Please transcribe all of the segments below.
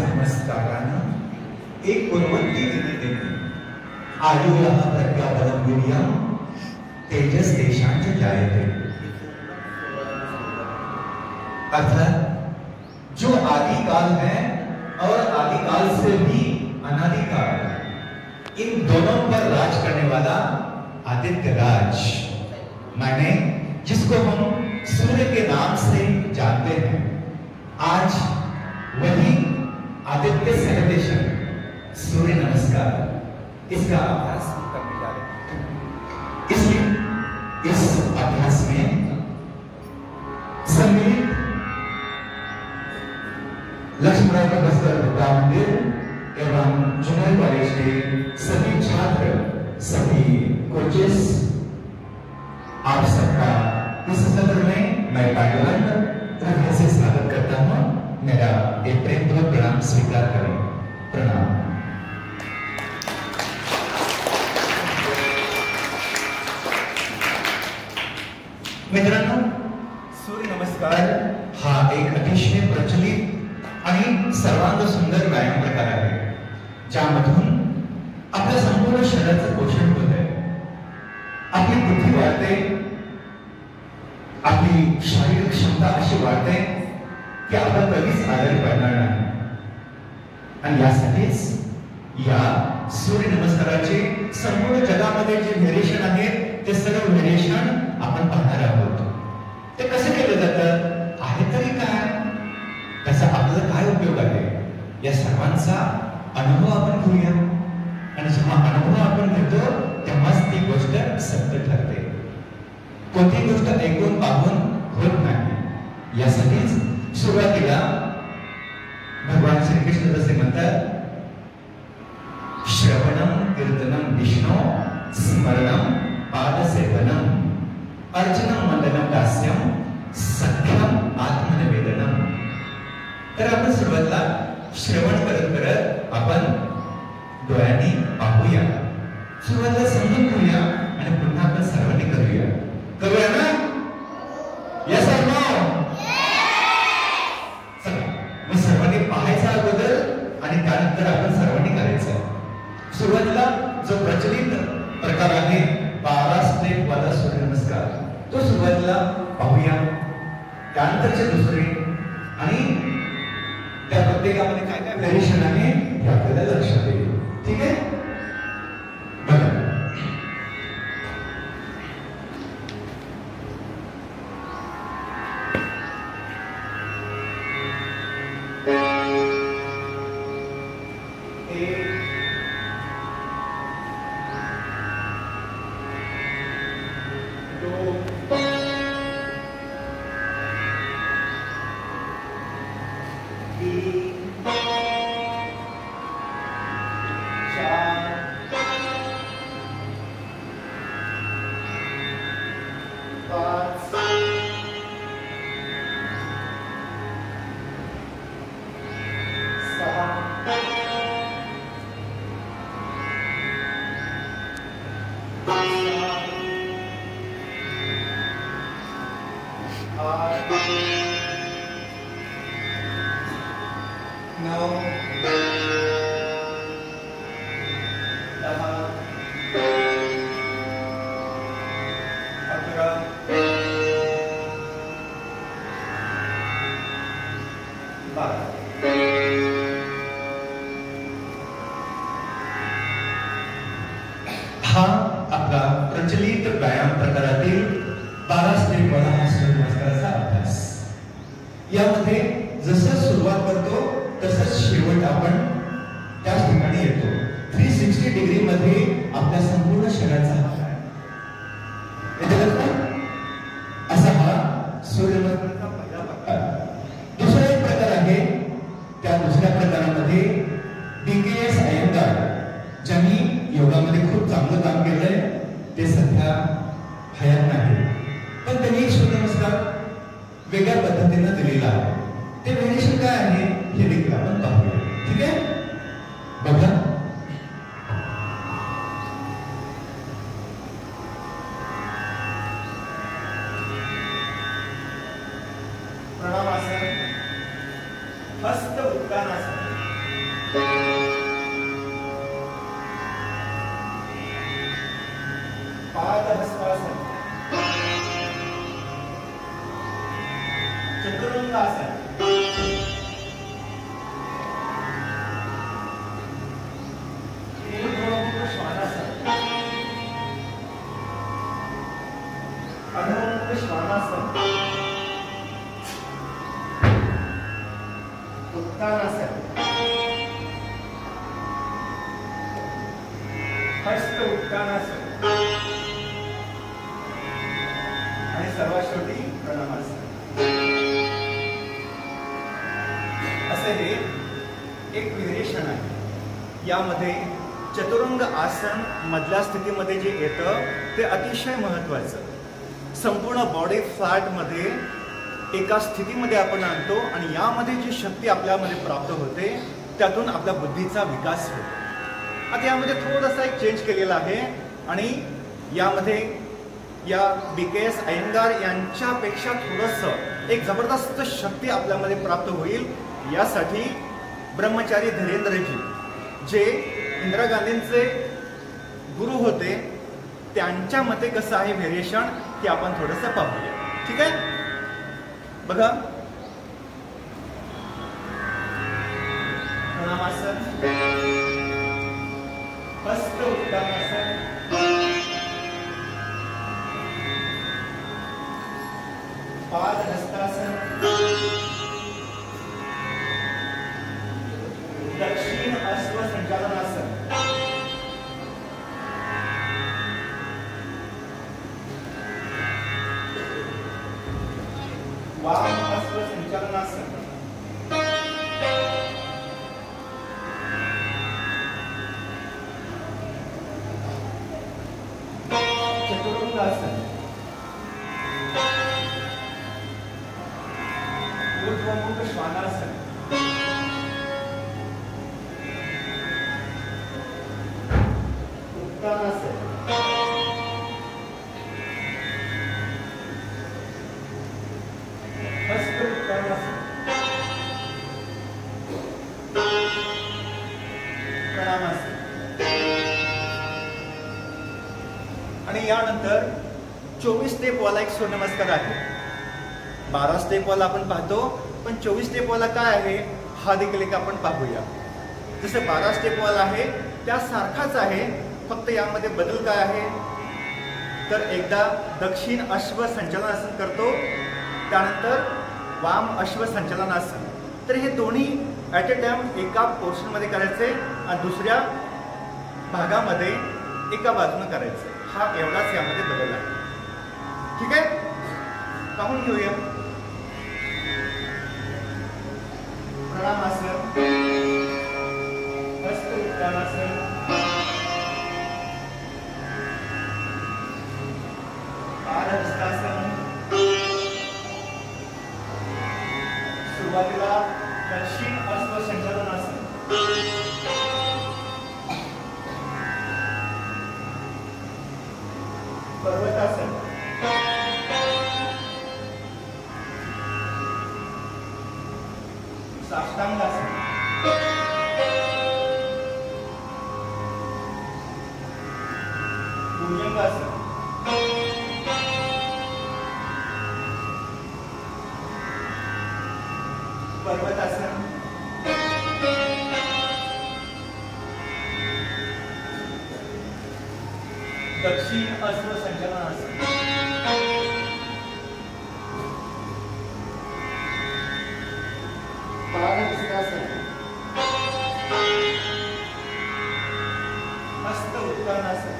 नमस्कारानं एक गुणवंती दिली देणे आयुर्यः प्रज्ञाबलं वीर्यं तेजस देशांच जायते। अर्थात जो आदिकाल है और आदिकाल से भी अनादिकाल, इन दोनों पर राज करने वाला आदित्य राज, माने जिसको हम सूर्य के नाम से जानते हैं, आज वही आदित्य सेलिब्रेशन सूर्य नमस्कार इसका अभ्यास करने जा रहे हैं। इसलिए इस अभ्यास में सम्मिलित लक्ष्मण बस्तर विद्या मंदिर एवं जूनियर कॉलेज के सभी छात्र, सभी कोचेस, आप सबका इस सत्र में मैं हृदय से स्वागत करता हूं। मेरा एक प्रेमपूर्वक प्रणाम स्वीकार करें। प्रणाम। मित्रांनो, सूर्य नमस्कार हा एक अतिशय प्रचलित आणि सर्वांग सुंदर व्यायाम प्रकार आहे, ज्यामधून आपल्या संपूर्ण शरीराचं पोषण होत आहे, आपली बुद्धी वाढते, आपली शारीरिक क्षमता अशी वाढते की आपण कधीच आजारी पडणार नाही। आणि यासाठीच या सूर्य नमस्काराचे संपूर्ण जगामध्ये जे व्हेरिएशन आहेत ते सर्व व्हेरिएशन आपण पाहणार आहोत। ते कसे केले जातात, आहे तरी काय, त्याचा आपल्याला काय उपयोग आहे, या सर्वांचा अनुभव आपण घेऊया। आणि जेव्हा अनुभव आपण घेतो तेव्हाच ती गोष्ट सत्य ठरते। कोणती गोष्ट ऐकून पाहून होत नाही। यासाठीच सुरुवातीला भगवान श्रीकृष्ण जसे म्हणतात, श्रवणम कीर्तनम विष्णु स्मरणम पादसेवनम अर्चनम मंडनम दास्यम सख्यम आत्मनिवेदनम। तर आपण सुरुवातीला श्रवण करत करत आपण डोळ्यांनी पाहूया, सुरुवातीला समजून घेऊया आणि पुन्हा आपण सर्वांनी करूया ना? यस और नो? मग सर्वांनी पाहायचं अगोदर आणि त्यानंतर आपण सर्वांनी करायचं। सुरुवातीला जो प्रचलित प्रकार आहे 12 स्टेप वाला सूर्य नमस्कार, तो सुरुवातीला पाहूया। त्यानंतरचे दुसरे आणि त्या प्रत्येकामध्ये काय काय व्हेरिएशन आहे हे आपल्याला लक्षात येईल। ठीक आहे, बघा। हा आपला प्रचलित व्यायाम प्रकारातील 12 स्टेप वाला हा सूर्य नमस्काराचा अभ्यास। यामध्ये जसं सुरुवात करतो तसंच शेवट आपण त्याच ठिकाणी येतो। 360 डिग्री मध्ये आपल्या संपूर्ण शरीराचा हा असा हा सूर्य नमस्काराचा पहिला प्रकार। दुसरा एक प्रकार आहे, त्या दुसऱ्या प्रकारामध्ये DKS अय्यंगार, ज्यांनी योगामध्ये खूप चांगलं काम केलंय, ते सध्या हयात नाही, पण त्यांनी एक सूर्य नमस्कार वेगळ्या पद्धतीने दिलेला आहे। ते व्हेरिएशन काय आहे हे देखील आपण पाहूया। ठीक आहे, बघा। प्रणामासन, हस्त उत्तानासन। उत्तानासन, हस्त उत्तानासन आणि सर्वात शेवटी प्रणामासन. असे हे एक व्हेरिएशन आहे. यामध्ये चतुरंग आसन मधल्या स्थितीमध्ये जे येतं ते अतिशय महत्त्वाचं. संपूर्ण बॉडी फ्लॅटमध्ये एका स्थितीमध्ये आपण आणतो आणि यामध्ये जी शक्ती आपल्यामध्ये प्राप्त होते त्यातून आपल्या बुद्धीचा विकास होतो. आता यामध्ये थोडासा एक चेंज केलेला आहे आणि यामध्ये या BKS अय्यंगार यांच्यापेक्षा थोडंसं एक जबरदस्त शक्ती आपल्यामध्ये प्राप्त होईल. यासाठी ब्रह्मचारी धीरेंद्रजी जे इंदिरा गांधींचे गुरु होते त्यांच्या मते कसं आहे व्हेरिएशन ते आपण थोडंसं पाहूया. ठीक आहे, बघा. प्रणामासन, हस्त उत्तानासन, पाद हस्तासन, दक्षिण अश्व संचालनासन, वाम अश्व संचालनासन, चतुरंगासन, ऊर्ध्वमुख श्वानासन, उत्तानासन, हस्त उत्तानासन, प्रणामासन. आणि यानंतर 24 स्टेप वाला एक सूर्यनमस्कार आहे. 12 स्टेप वाला आपण पाहतो, पण 24 स्टेप वाला काय आहे हा देखील एक आपण पाहूया. जसं 12 स्टेप वाला आहे त्यासारखाच आहे, फक्त यामध्ये बदल काय आहे तर एकदा दक्षिण अश्व संचालनासन करतो, त्यानंतर वाम अश्व संचालनासन. तर हे दोन्ही ॲट अ टाइम एका पोर्शनमध्ये करायचे आणि दुसऱ्या भागामध्ये एका बाजूने करायचं. हा एवढाच यामध्ये बदल आहे. ठीक आहे, पाहून घेऊया. प्रणामासन, हस्त उत्तानासन, पाद हस्तासन, सुरुवातीला दक्षिण अश्व संचालनासन, पर्वतासन, साष्टांगासन, भुजंगासन, पर्वतासन, दक्षिण अश्व संचालनासन, पाद हस्तासन, हस्त उत्तानासन,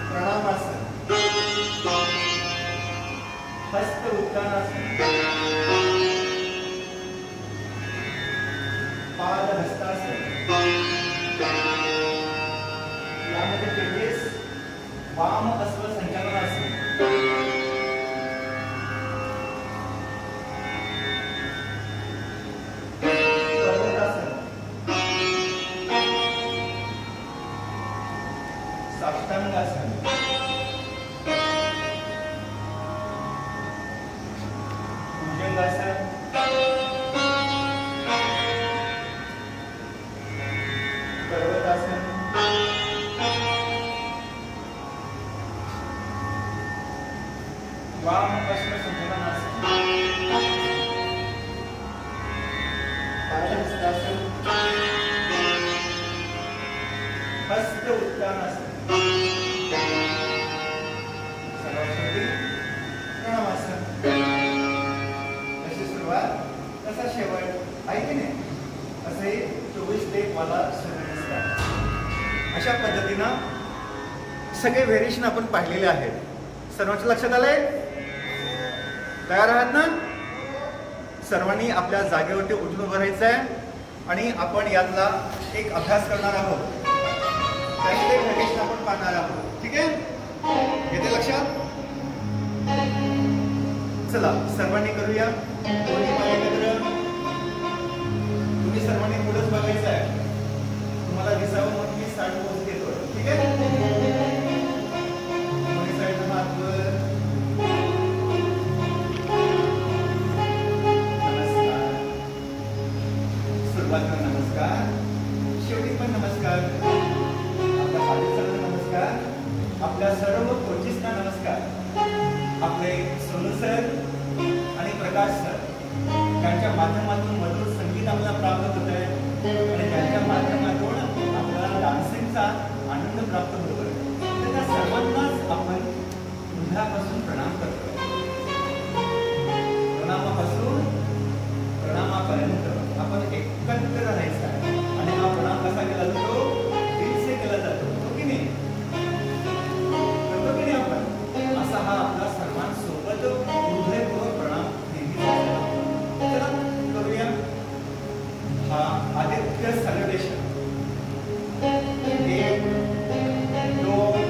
प्रणामासन, हस्त उत्तानासन, पाद हस्तासन. यामध्ये तसा शेवट आहे की नाही, असे 24 स्टेप वाला सूर्यनमस्कार. अशा पद्धतीनं सगळे व्हेरिएशन आपण पाहिलेले आहेत. सर्वांच्या लक्षात आलंय? तयार आहात ना? सर्वांनी आपल्या जागेवरती उठून उभं राहायचं आहे आणि आपण यातला एक अभ्यास करणार आहोत. त्याचे व्हेरिएशन आपण पाहणार आहोत. ठीक आहे? येते लक्षात? चला सर्वांनी करूया. दोन्ही पाय एकत्र. तुम्ही सर्वांनी पुढेच बघायचं आहे. तुम्हाला दिसावं म्हणून मी साईड पोज घेतो. ठीक आहे? दोन्ही साईडला हात वर. नमस्कार. सुरुवातीला नमस्कार, शेवटी पण नमस्कार. आपल्या पाठीचा नमस्कार. आपल्या सर्व कोचीसना नमस्कार. आपले सोनू सर आणि प्रकाश सर त्यांच्या माध्यमातून मधुर संगीत आपल्याला प्राप्त होत आहे आणि त्यांच्या माध्यमातून आपल्याला डान्सिंगचा आनंद प्राप्त होतो आहे. तर त्या सर्वांनाच आपण हृदयापासून प्रणाम करतो. प्रणामापासून प्रणामापर्यंत आपण एकत्र राहायचं आहे आणि हा प्रणाम कसा केला जातो? दिल से केला जातो. हो की नाही? करतो की नाही आपण? असा हा आपला सर्वांसोबत हृदयपूर्वक प्रणाम नेहमी असतो. चला करूया हा आदित्य सॅल्युटेशन. 1 2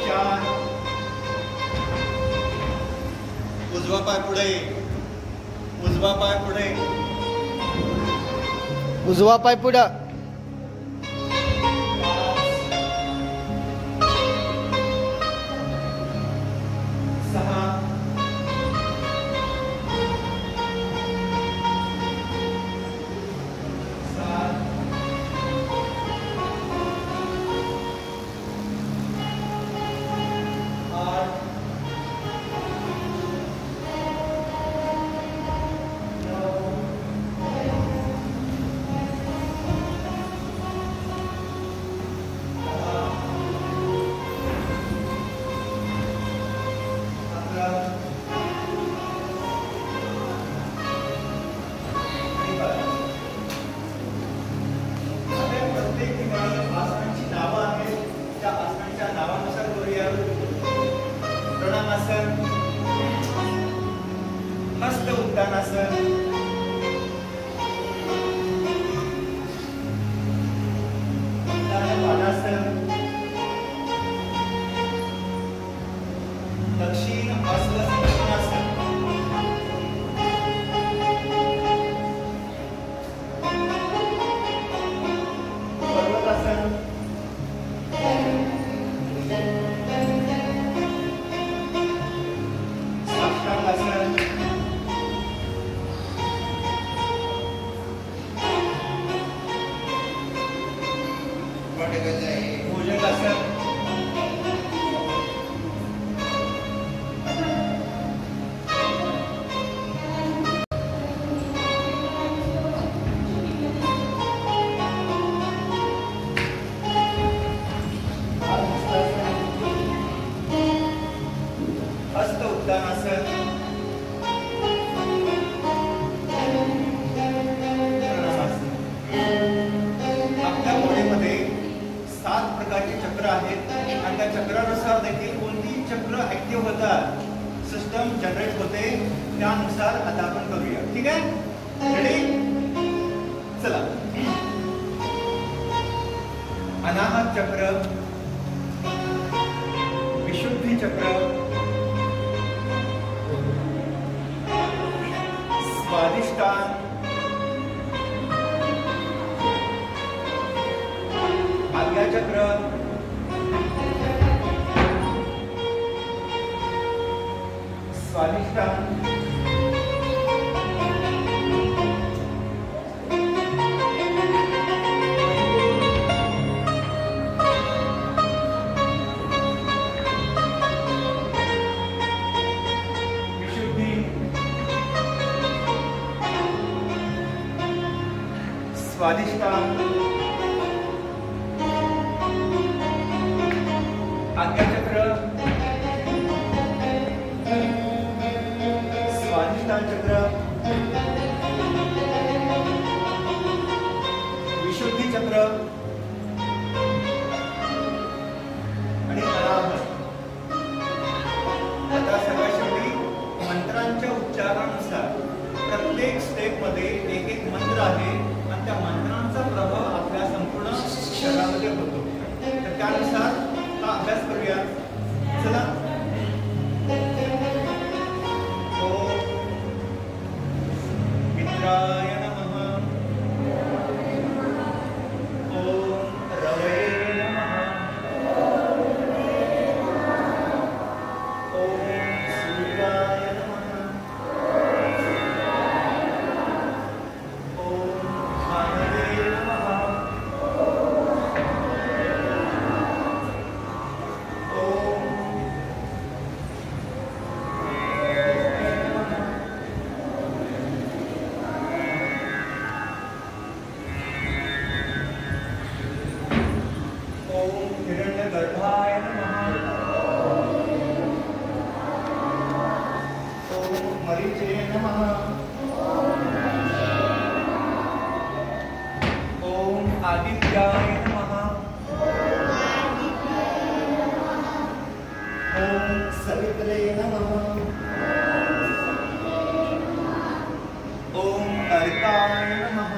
4. उजवा पाय पुढे. उजवा पाय पुढे. उजवा पाय पुढं. 6 7 8 हस्त उत्तानासन, पादासन, दक्षिण हस्तासन, पर्वतासन, साष्टांगासन, भुजंगासन, हस्त उत्तानासन, आपल्या बॉडीमध्ये 7 प्रकारचे चक्र आहेत आणि त्या चक्रानुसार देखील कोणती चक्र ऍक्टिव्ह होतात, सिस्टम जनरेट होते, त्यानुसार आता आपण करूया. ठीक आहे? रेडी? चला. अनाहत चक्र, विशुद्धी चक्र, स्वादिष्टान, आज्ञाचक्र, स्वादिष्टान, विशुद्धि, स्वादिष्टान, क्षणामध्ये होतो. तर त्यानुसार हा अभ्यास करूया. चला. ओम मित्राय नमः. ओम रवये नमः. ओम सूर्याय नमः. ओम भानवे नमः. ओम हिरण्यगर्भाय नमः. ओम मरीचे नमः. ओम आदित्याय नमः. ओम सवित्रे नमः. ओम अर्काय नमः.